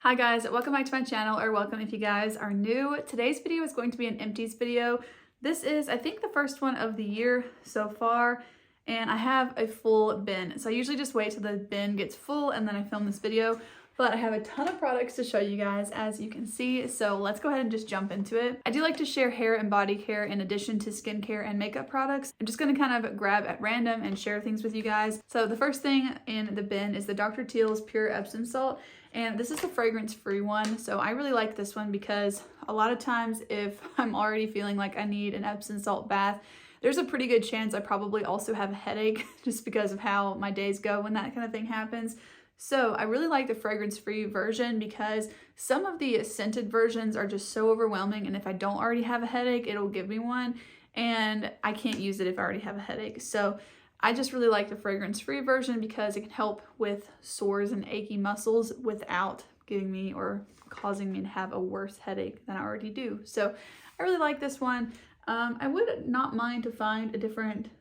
Hi guys, welcome back to my channel, or welcome if you guys are new. Today's video is going to be an empties video. This is, I think, the first one of the year so far, and I have a full bin. So I usually just wait till the bin gets full and then I film this video, but I have a ton of products to show you guys, as you can see, so let's go ahead and just jump into it. I do like to share hair and body care in addition to skincare and makeup products. I'm just gonna kind of grab at random and share things with you guys. So the first thing in the bin is the Dr. Teal's Pure Epsom Salt. And this is the fragrance-free one, so I really like this one because a lot of times if I'm already feeling like I need an Epsom salt bath, there's a pretty good chance I probably also have a headache just because of how my days go when that kind of thing happens. So I really like the fragrance-free version because some of the scented versions are just so overwhelming, and if I don't already have a headache, it'll give me one, and I can't use it if I already have a headache. So I just really like the fragrance-free version because it can help with sores and achy muscles without giving me or causing me to have a worse headache than I already do. So I really like this one. I would not mind to find a different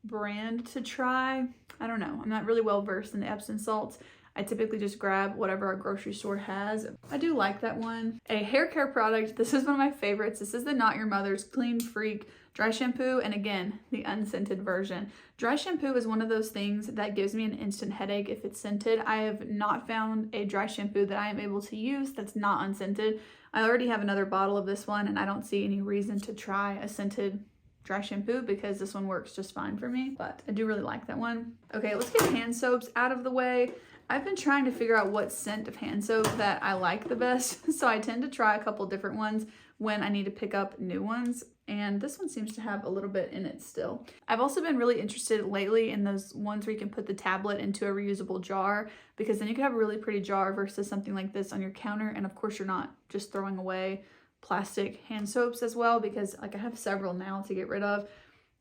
brand to try. I don't know. I'm not really well versed in the Epsom salts. I typically just grab whatever our grocery store has. I do like that one. A hair care product. This is one of my favorites. This is the Not Your Mother's Clean Freak Dry Shampoo, and again, the unscented version. Dry shampoo is one of those things that gives me an instant headache if it's scented. I have not found a dry shampoo that I am able to use that's not unscented. I already have another bottle of this one, and I don't see any reason to try a scented dry shampoo because this one works just fine for me, but I do really like that one. Okay, let's get hand soaps out of the way. I've been trying to figure out what scent of hand soap that I like the best, so I tend to try a couple different ones when I need to pick up new ones, and this one seems to have a little bit in it still. I've also been really interested lately in those ones where you can put the tablet into a reusable jar, because then you can have a really pretty jar versus something like this on your counter, and of course you're not just throwing away plastic hand soaps as well, because like I have several now to get rid of.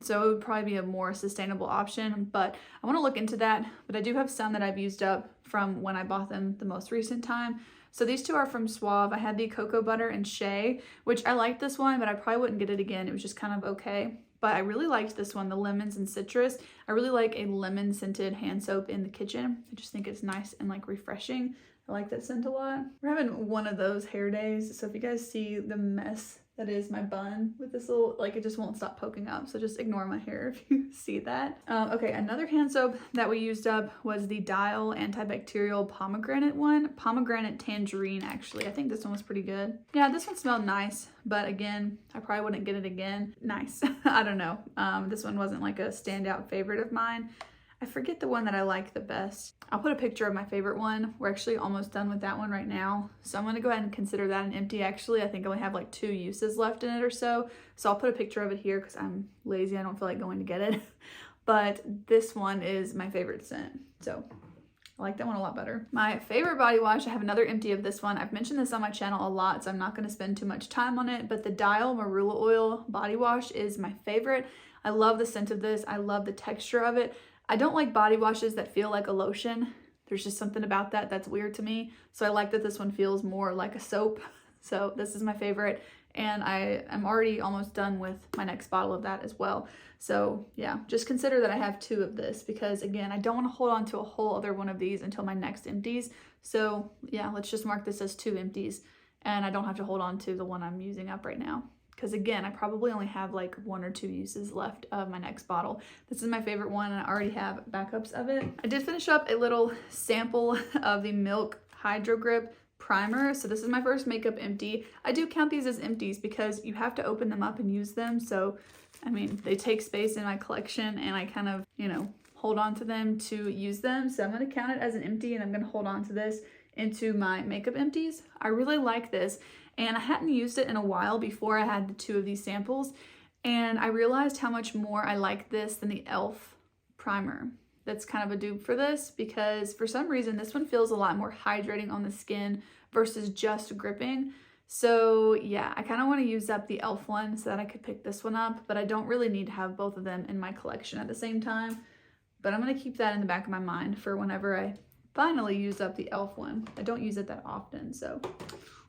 So it would probably be a more sustainable option, but I want to look into that. But I do have some that I've used up from when I bought them the most recent time. So these two are from Suave. I had the Cocoa Butter and Shea, which I liked this one, but I probably wouldn't get it again. It was just kind of okay. But I really liked this one, the Lemons and Citrus. I really like a lemon scented hand soap in the kitchen. I just think it's nice and like refreshing. I like that scent a lot. We're having one of those hair days, so if you guys see the mess that is my bun with this little, like, it just won't stop poking up, so just ignore my hair if you see that. Okay, another hand soap that we used up was the Dial antibacterial pomegranate one. Pomegranate tangerine, actually. I think this one was pretty good. Yeah, this one smelled nice, but again, I probably wouldn't get it again. Nice. I don't know. This one wasn't like a standout favorite of mine. I forget the one that I like the best. I'll put a picture of my favorite one. We're actually almost done with that one right now. So I'm gonna go ahead and consider that an empty actually. I think I only have like 2 uses left in it or so. So I'll put a picture of it here because I'm lazy. I don't feel like going to get it. But this one is my favorite scent. So I like that one a lot better. My favorite body wash, I have another empty of this one. I've mentioned this on my channel a lot, so I'm not gonna spend too much time on it, but the Dial Marula Oil body wash is my favorite. I love the scent of this. I love the texture of it. I don't like body washes that feel like a lotion. There's just something about that that's weird to me. So I like that this one feels more like a soap. So this is my favorite. And I am already almost done with my next bottle of that as well. So yeah, just consider that I have 2 of this because again, I don't want to hold on to a whole other one of these until my next empties. So yeah, let's just mark this as 2 empties and I don't have to hold on to the one I'm using up right now. Because again, I probably only have like 1 or 2 uses left of my next bottle. This is my favorite one and I already have backups of it. I did finish up a little sample of the Milk Hydro Grip Primer. So this is my first makeup empty. I do count these as empties because you have to open them up and use them. So, I mean, they take space in my collection and I kind of, you know, hold on to them to use them. So I'm going to count it as an empty and I'm going to hold on to this into my makeup empties. I really like this. And I hadn't used it in a while before I had the 2 of these samples. And I realized how much more I like this than the e.l.f. primer. That's kind of a dupe for this because for some reason this one feels a lot more hydrating on the skin versus just gripping. So yeah, I kind of want to use up the e.l.f. one so that I could pick this one up. But I don't really need to have both of them in my collection at the same time. But I'm going to keep that in the back of my mind for whenever I finally use up the e.l.f. one. I don't use it that often, so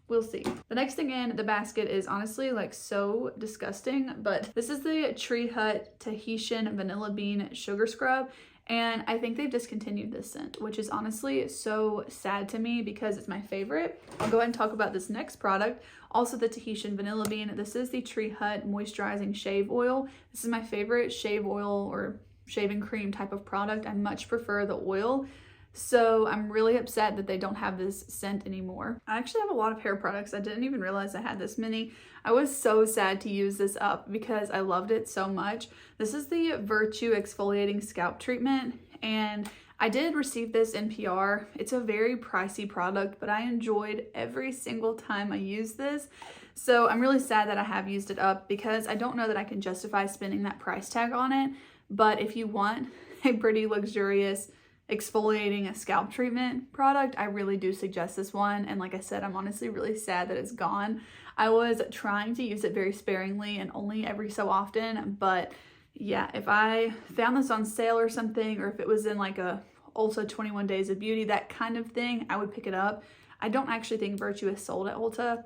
we'll see. The next thing in the basket is honestly like so disgusting, but this is the Tree Hut Tahitian Vanilla Bean Sugar Scrub. and I think they've discontinued this scent, which is honestly so sad to me because it's my favorite. I'll go ahead and talk about this next product, also the Tahitian Vanilla Bean. This is the Tree Hut Moisturizing Shave Oil. This is my favorite shave oil or shaving cream type of product. I much prefer the oil. So I'm really upset that they don't have this scent anymore. I actually have a lot of hair products. I didn't even realize I had this many. I was so sad to use this up because I loved it so much. This is the Virtue Exfoliating Scalp Treatment, and I did receive this in PR. It's a very pricey product, but I enjoyed every single time I used this. So I'm really sad that I have used it up because I don't know that I can justify spending that price tag on it. But if you want a pretty luxurious exfoliating a scalp treatment product, I really do suggest this one. And like I said, I'm honestly really sad that it's gone. I was trying to use it very sparingly and only every so often, but yeah, if I found this on sale or something, or if it was in like a Ulta 21 Days of Beauty, that kind of thing, I would pick it up. I don't actually think Virtue is sold at Ulta,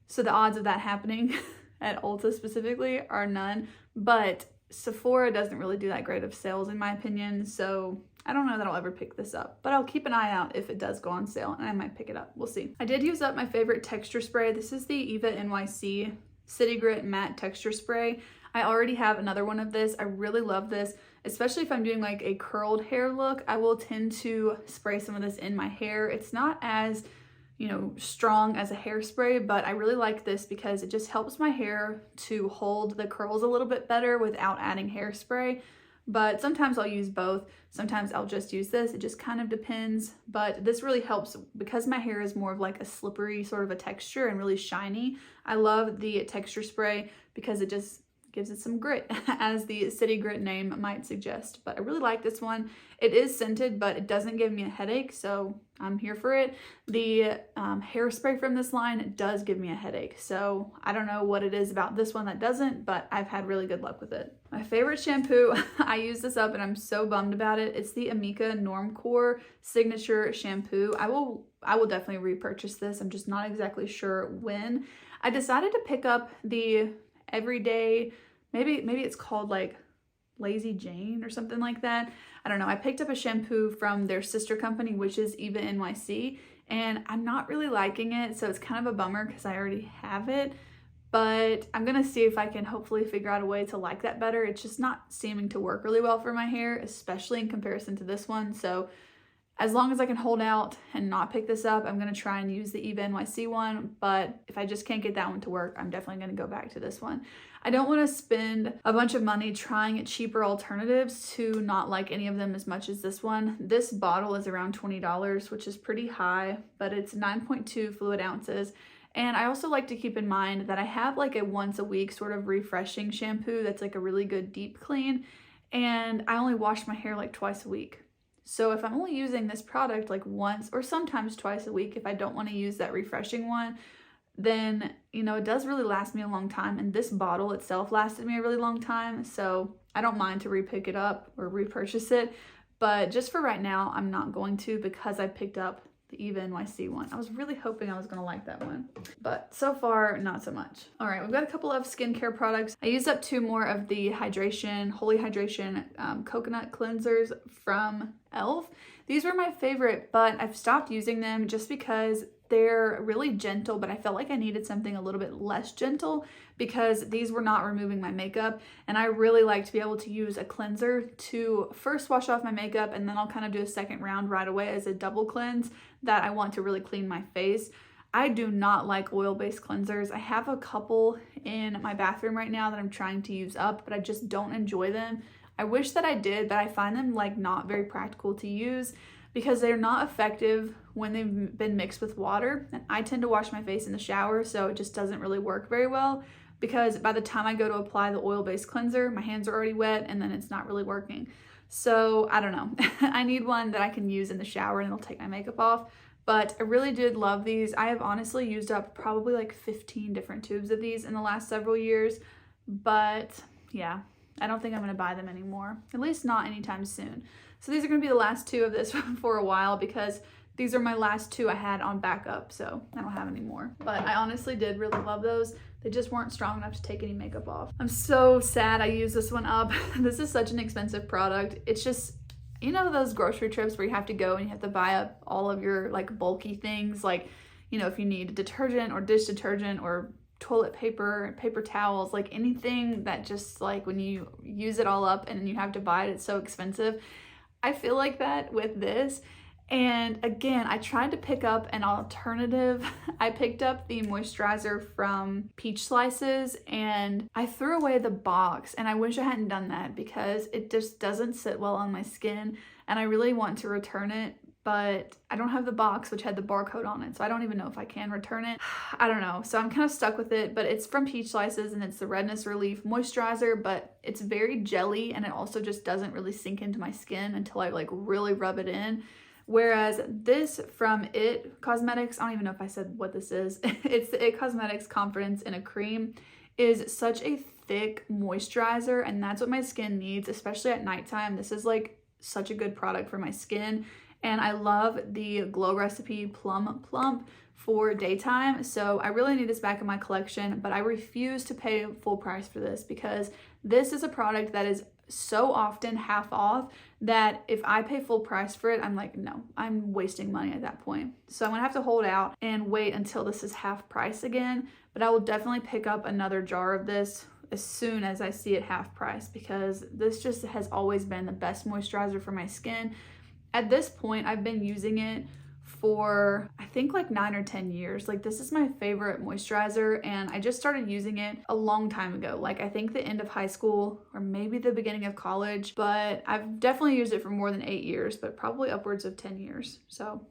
so the odds of that happening at Ulta specifically are none, but Sephora doesn't really do that great of sales in my opinion, so I don't know that I'll ever pick this up, but I'll keep an eye out if it does go on sale and I might pick it up. We'll see. I did use up my favorite texture spray. This is the Eva NYC City Grit Matte Texture Spray. I already have another one of this. I really love this, especially if I'm doing like a curled hair look. I will tend to spray some of this in my hair. It's not as, strong as a hairspray, but I really like this because it just helps my hair to hold the curls a little bit better without adding hairspray. But sometimes I'll use both. Sometimes I'll just use this. It just kind of depends. But this really helps because my hair is more of like a slippery sort of a texture and really shiny. I love the texture spray because it just gives it some grit, as the City Grit name might suggest. But I really like this one. It is scented, but it doesn't give me a headache, so I'm here for it. The hairspray from this line does give me a headache, so I don't know what it is about this one that doesn't, but I've had really good luck with it. My favorite shampoo, I use this up and I'm so bummed about it. It's the Amika Normcore Signature Shampoo. I will definitely repurchase this. I'm just not exactly sure when. I decided to pick up the everyday, maybe it's called like Lazy Jane or something like that. I don't know. I picked up a shampoo from their sister company, which is Eva NYC, and I'm not really liking it, so it's kind of a bummer because I already have it. But I'm gonna see if I can hopefully figure out a way to like that better. It's just not seeming to work really well for my hair, especially in comparison to this one. So as long as I can hold out and not pick this up, I'm gonna try and use the Eva NYC one, but if I just can't get that one to work, I'm definitely gonna go back to this one. I don't wanna spend a bunch of money trying cheaper alternatives to not like any of them as much as this one. This bottle is around $20, which is pretty high, but it's 9.2 fluid ounces. And I also like to keep in mind that I have like a once a week sort of refreshing shampoo that's like a really good deep clean, and I only wash my hair like twice a week. So if I'm only using this product like once or sometimes twice a week, if I don't want to use that refreshing one, then, it does really last me a long time. And this bottle itself lasted me a really long time. So I don't mind to repick it up or repurchase it. But just for right now, I'm not going to because I picked up the Eva NYC one. I was really hoping I was gonna like that one, but so far, not so much. All right, we've got a couple of skincare products. I used up 2 more of the Holy Hydration coconut cleansers from e.l.f. These were my favorite, but I've stopped using them just because they're really gentle, but I felt like I needed something a little bit less gentle because these were not removing my makeup, and I really like to be able to use a cleanser to first wash off my makeup, and then I'll kind of do a second round right away as a double cleanse that I want to really clean my face. I do not like oil-based cleansers. I have a couple in my bathroom right now that I'm trying to use up, but I just don't enjoy them. I wish that I did, but I find them like not very practical to use because they're not effective when they've been mixed with water. And I tend to wash my face in the shower, so it just doesn't really work very well because by the time I go to apply the oil-based cleanser, my hands are already wet and then it's not really working. So I don't know. I need one that I can use in the shower and it'll take my makeup off. But I really did love these. I have honestly used up probably like 15 different tubes of these in the last several years. But yeah, I don't think I'm gonna buy them anymore, at least not anytime soon. So these are gonna be the last 2 of this for a while because these are my last 2 I had on backup, so I don't have any more. But I honestly did really love those. They just weren't strong enough to take any makeup off. I'm so sad I used this one up. This is such an expensive product. It's just, You know those grocery trips where you have to go and you have to buy up all of your like bulky things, like, you know, if you need detergent or dish detergent or toilet paper, paper towels, like anything that just like when you use it all up and you have to buy it, it's so expensive. I feel like that with this. And again, I tried to pick up an alternative. I picked up the moisturizer from Peach Slices and I threw away the box, and I wish I hadn't done that because it just doesn't sit well on my skin and I really want to return it, but I don't have the box which had the barcode on it, so I don't even know if I can return it. I don't know, so I'm kind of stuck with it, but it's from Peach Slices and it's the Redness Relief Moisturizer, but it's very jelly and it also just doesn't really sink into my skin until I like really rub it in. Whereas this from It Cosmetics, I don't even know if I said what this is, it's the It Cosmetics Confidence in a Cream, is such a thick moisturizer, and that's what my skin needs, especially at nighttime. This is like such a good product for my skin, and I love the Glow Recipe Plum Plump for daytime, so I really need this back in my collection, but I refuse to pay full price for this because this is a product that is so often half off that if I pay full price for it, I'm like, no, I'm wasting money at that point. So I'm gonna have to hold out and wait until this is half price again, but I will definitely pick up another jar of this as soon as I see it half price because this just has always been the best moisturizer for my skin. At this point, I've been using it for I think like 9 or 10 years. Like this is my favorite moisturizer, and I just started using it a long time ago, like I think the end of high school or maybe the beginning of college, but I've definitely used it for more than 8 years, but probably upwards of 10 years. So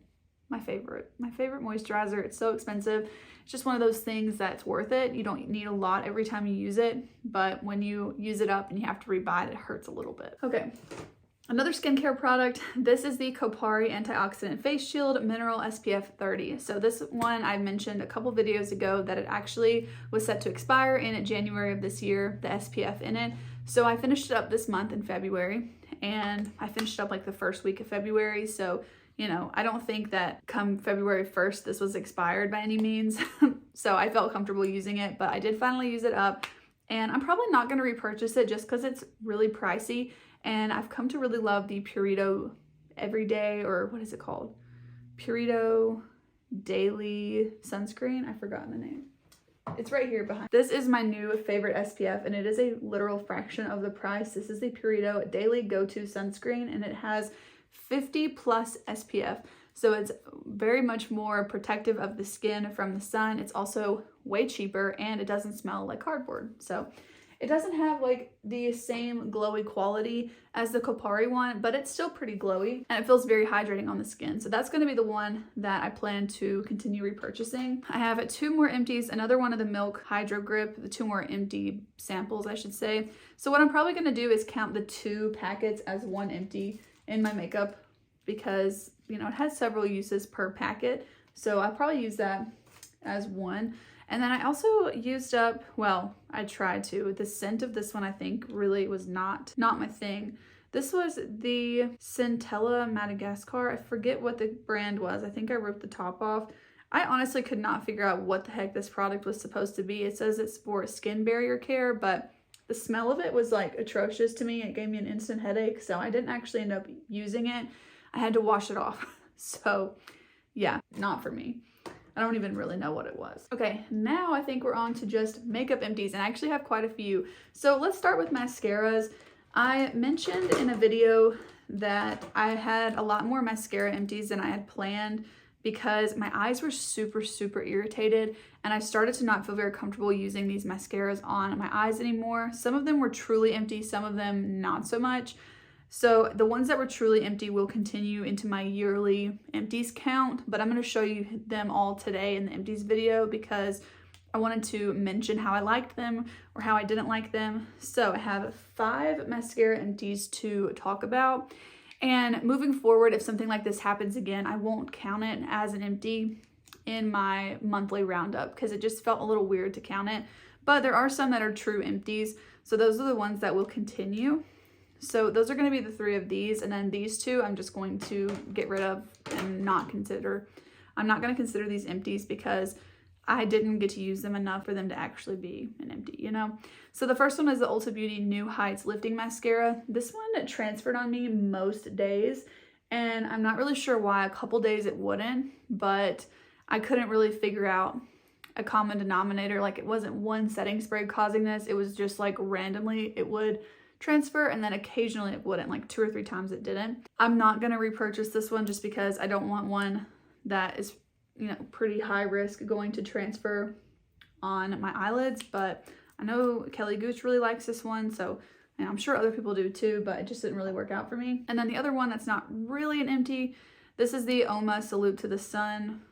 my favorite moisturizer. It's so expensive. It's just one of those things that's worth it. You don't need a lot every time you use it, but when you use it up and you have to rebuy it, it hurts a little bit. Okay. Another skincare product, this is the Kopari Antioxidant Face Shield Mineral SPF 30. So this one I mentioned a couple videos ago that it actually was set to expire in January of this year, the SPF in it. So I finished it up this month in February, and I finished it up like the first week of February. So, you know, I don't think that come February 1st, this was expired by any means. So I felt comfortable using it, but I did finally use it up, and I'm probably not gonna repurchase it just because it's really pricey. And I've come to really love the Purito Everyday, or what is it called? Purito Daily Sunscreen. I've forgotten the name. It's right here behind. This is my new favorite SPF, and it is a literal fraction of the price. This is the Purito Daily Go-To Sunscreen, and it has 50 plus SPF. So it's very much more protective of the skin from the sun. It's also way cheaper, and it doesn't smell like cardboard. So it doesn't have like the same glowy quality as the Kopari one, but it's still pretty glowy and it feels very hydrating on the skin. So that's going to be the one that I plan to continue repurchasing. I have 2 more empties, another one of the Milk Hydro Grip, the 2 more empty samples, I should say. So what I'm probably going to do is count the 2 packets as 1 empty in my makeup because, you know, it has several uses per packet. So I'll probably use that as 1. And then I also used up, well, I tried to. The scent of this one I think really was not my thing. This was the Centella Madagascar. I forget what the brand was. I think I ripped the top off. I honestly could not figure out what the heck this product was supposed to be. It says it's for skin barrier care, but the smell of it was like atrocious to me. It gave me an instant headache, so I didn't actually end up using it. I had to wash it off. So yeah, not for me. I don't even really know what it was. Okay, now I think we're on to just makeup empties, and I actually have quite a few. So let's start with mascaras. I mentioned in a video that I had a lot more mascara empties than I had planned because my eyes were super irritated, and I started to not feel very comfortable using these mascaras on my eyes anymore. Some of them were truly empty, some of them not so much. So the ones that were truly empty will continue into my yearly empties count, but I'm going to show you them all today in the empties video because I wanted to mention how I liked them or how I didn't like them. So I have 5 mascara empties to talk about, and moving forward, if something like this happens again, I won't count it as an empty in my monthly roundup because it just felt a little weird to count it. But there are some that are true empties, so those are the ones that will continue. So those are going to be the 3 of these, and then these 2 I'm just going to get rid of and not consider. I'm not going to consider these empties because I didn't get to use them enough for them to actually be an empty, you know? So the first one is the Ulta Beauty New Heights Lifting Mascara. This one transferred on me most days, and I'm not really sure why. A couple days it wouldn't, but I couldn't really figure out a common denominator. Like, it wasn't one setting spray causing this. It was just like randomly it would transfer, and then occasionally it wouldn't. Like 2 or 3 times it didn't. I'm not gonna repurchase this one just because I don't want one that is, you know, pretty high risk going to transfer on my eyelids. But I know Kelly Goose really likes this one, so, and I'm sure other people do too, but it just didn't really work out for me. And then the other one that's not really an empty, this is the Oma Salute to the Sun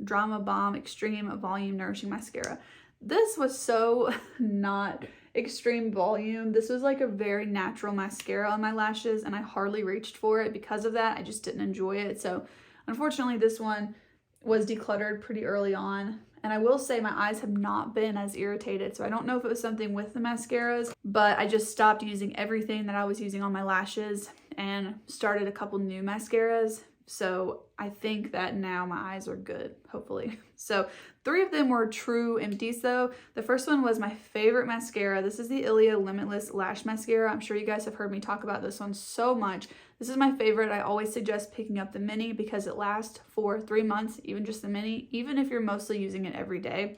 Drama Bomb Extreme Volume Nourishing Mascara. This was so not extreme volume. This was like a very natural mascara on my lashes, and I hardly reached for it because of that. I just didn't enjoy it. So unfortunately, this one was decluttered pretty early on. And I will say my eyes have not been as irritated. So I don't know if it was something with the mascaras, but I just stopped using everything that I was using on my lashes and started a couple new mascaras. So I think that now my eyes are good, hopefully. So 3 of them were true empties though. The first one was my favorite mascara. This is the Ilia Limitless Lash Mascara. I'm sure you guys have heard me talk about this one so much. This is my favorite. I always suggest picking up the mini because it lasts for 3 months, even just the mini, even if you're mostly using it every day.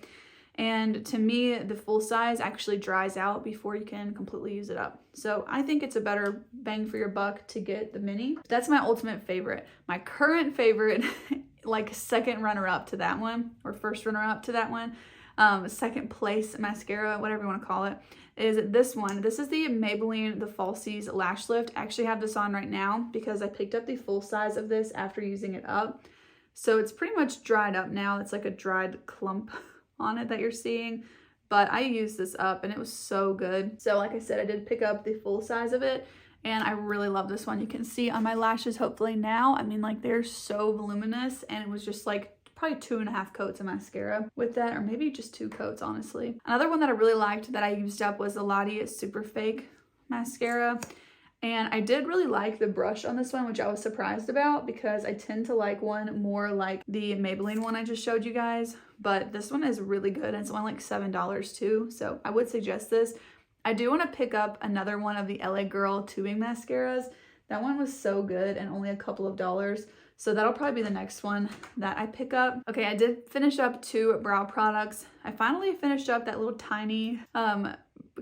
And to me, the full size actually dries out before you can completely use it up. So I think it's a better bang for your buck to get the mini. That's my ultimate favorite. My current favorite, like second runner-up to that one, or first runner-up to that one, second place mascara, whatever you want to call it, is this one. This is the Maybelline The Falsies Lash Lift. I actually have this on right now because I picked up the full size of this after using it up. So it's pretty much dried up now. It's like a dried clump on it that you're seeing, but I used this up and it was so good. So like I said, I did pick up the full size of it, and I really love this one. You can see on my lashes hopefully now, I mean, like, they're so voluminous, and it was just like probably 2.5 coats of mascara with that, or maybe just 2 coats, honestly. Another one that I really liked that I used up was the Lottie Super Fake mascara. And I did really like the brush on this one, which I was surprised about because I tend to like one more like the Maybelline one I just showed you guys. But this one is really good, and it's only like $7 too. So I would suggest this. I do want to pick up another one of the LA Girl tubing mascaras. That one was so good and only a couple of dollars. So that'll probably be the next one that I pick up. Okay, I did finish up 2 brow products. I finally finished up that little tiny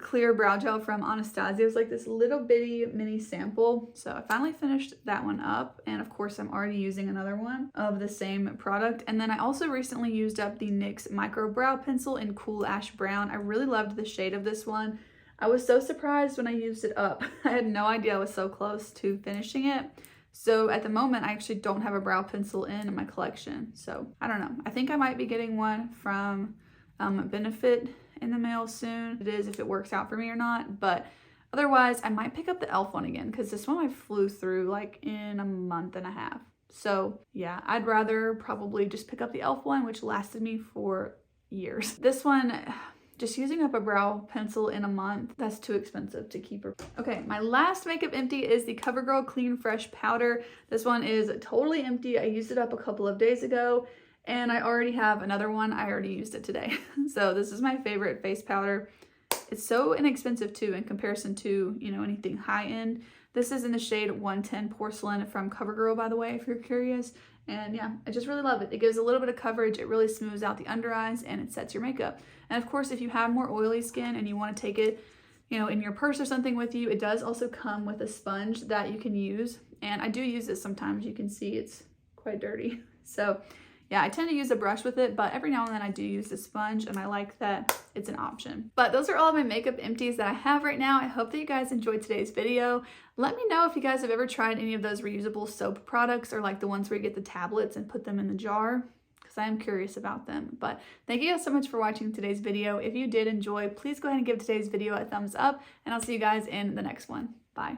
clear brow gel from Anastasia. It was like this little bitty mini sample. So I finally finished that one up. And of course, I'm already using another one of the same product. And then I also recently used up the NYX Micro Brow Pencil in Cool Ash Brown. I really loved the shade of this one. I was so surprised when I used it up. I had no idea I was so close to finishing it. So at the moment, I actually don't have a brow pencil in my collection. So I don't know. I think I might be getting one from Benefit in the mail soon. It is if it works out for me or not. But otherwise, I might pick up the e.l.f. one again because this one I flew through like in a month and a half. So yeah, I'd rather probably just pick up the e.l.f. one, which lasted me for years. This one, just using up a brow pencil in a month, that's too expensive to keep. Okay, my last makeup empty is the CoverGirl Clean Fresh Powder. This one is totally empty. I used it up a couple of days ago, and I already have another one. I already used it today. So this is my favorite face powder. It's so inexpensive too in comparison to, you know, anything high end. This is in the shade 110 Porcelain from CoverGirl, by the way, if you're curious. And yeah, I just really love it. It gives a little bit of coverage. It really smooths out the under eyes, and it sets your makeup. And of course, if you have more oily skin and you want to take it, you know, in your purse or something with you, it does also come with a sponge that you can use. And I do use this sometimes. You can see it's quite dirty. So yeah, I tend to use a brush with it, but every now and then I do use the sponge, and I like that it's an option. But those are all my makeup empties that I have right now. I hope that you guys enjoyed today's video. Let me know if you guys have ever tried any of those reusable soap products, or like the ones where you get the tablets and put them in the jar, because I am curious about them. But thank you guys so much for watching today's video. If you did enjoy, please go ahead and give today's video a thumbs up, and I'll see you guys in the next one. Bye.